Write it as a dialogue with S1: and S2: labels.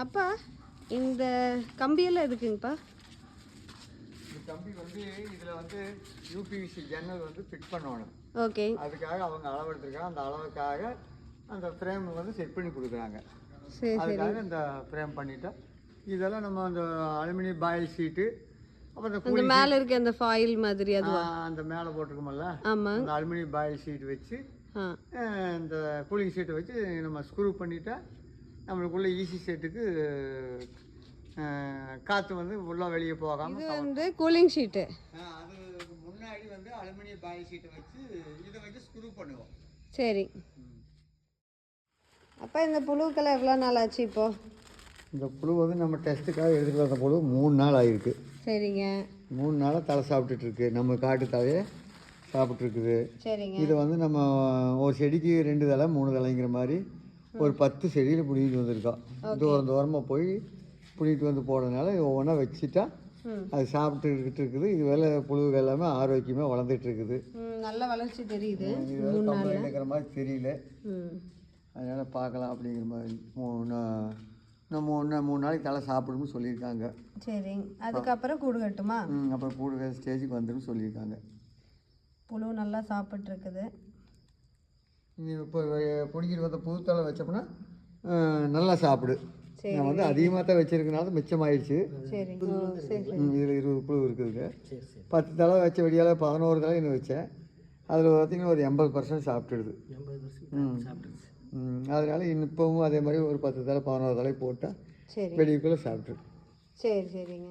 S1: அப்பா இந்த கம்பியெல்லாம் எதுக்குங்கப்பா?
S2: இந்த கம்பி வந்து இதில் வந்து யூபிவிசி ஜன்னல் வந்து ஃபிட் பண்ணணும்.
S1: ஓகே.
S2: அதுக்காக அவங்க அளவு எடுத்துருக்காங்க. அந்த அளவுக்காக அந்த ஃப்ரேம் வந்து செட் பண்ணி கொடுக்குறாங்க.
S1: சரி
S2: அதுக்காக இந்த ஃப்ரேம் பண்ணிவிட்டா இதெல்லாம் நம்ம அந்த அலுமினியம் பாயில் ஷீட்டு அப்புறம்
S1: அந்த மேலே இருக்க அந்த ஃபாயில் மாதிரி அதுவா?
S2: அந்த மேலே போட்டிருக்கோம்ல
S1: ஆமாம்.
S2: அந்த அலுமினியம் பாயில் ஷீட் வச்சு இந்த கூலிங் ஷீட்டை வச்சு நம்ம ஸ்க்ரூ பண்ணிட்டா நம்மளுக்குள்ள ஈஸி செட்டுக்கு காற்று வந்து உள்ளே வெளியே போகாமல்.
S1: இது வந்து கூலிங் ஷீட்டு.
S2: அது முன்னாடி வந்து அலுமினியம் பாயில் ஷீட்டை வச்சு இதை வச்சு ஸ்க்ரூ பண்ணுவோம்.
S1: சரி. அப்போ இந்த புழுக்கெல்லாம் எவ்வளோ நாள் ஆச்சு இப்போது?
S2: இந்த புழு வந்து நம்ம டெஸ்ட்டுக்காக எடுத்துகிட்டு வந்த புழு 3 நாள் ஆகிருக்கு.
S1: சரிங்க.
S2: 3 நாளாக தலை சாப்பிட்டுட்ருக்கு. நம்ம காட்டு தலையை சாப்பிட்ருக்குது.
S1: சரிங்க.
S2: இதை வந்து நம்ம ஒரு செடிக்கு 2 தலை 3 தலைங்கிற மாதிரி ஒரு 10 செடியில் பிடிக்கிட்டு வந்திருக்கோம். தூரமாக போய் பிடிக்கிட்டு வந்து போடுறதுனால ஒவ்வொன்றா வச்சுட்டா அது சாப்பிட்டுக்கிட்டு இருக்குது. இது வேலை புழுவுகள் எல்லாமே ஆரோக்கியமாக வளர்ந்துட்டு இருக்குது.
S1: நல்ல வளர்ச்சி தெரியுது.
S2: இது கம்ப்ளைண்ட் இருக்கிற மாதிரி தெரியல. அதனால் பார்க்கலாம் அப்படிங்கிற மாதிரி நம்ம 3 நாளைக்கு தலை சாப்பிடுன்னு சொல்லியிருக்காங்க.
S1: சரி. அதுக்கப்புறம் கூடு கட்டுமா?
S2: அப்புறம் கூடு கட்ட ஸ்டேஜுக்கு வந்துடும் சொல்லியிருக்காங்க.
S1: புழு நல்லா சாப்பிட்ருக்குது.
S2: இப்போ பிடிக்கிட்டு வந்த புது தலை வச்சோம்னா நல்லா சாப்பிடு. நான் வந்து அதிகமாக தான் வச்சுருக்கனால மிச்சமாயிடுச்சு.
S1: சரி.
S2: இதில் 20 புழு இருக்குதுங்க. 10 தலை வச்ச வெடியால் 11 தலை இன்னும் வச்சேன். அதில் பார்த்திங்கன்னா ஒரு 80% சாப்பிட்டுடுது. அதனால இப்போவும் அதே மாதிரி ஒரு 10 தலை 11 தலை போட்டால் வெடிக்குள்ளே சாப்பிட்ரு.
S1: சரி சரிங்க.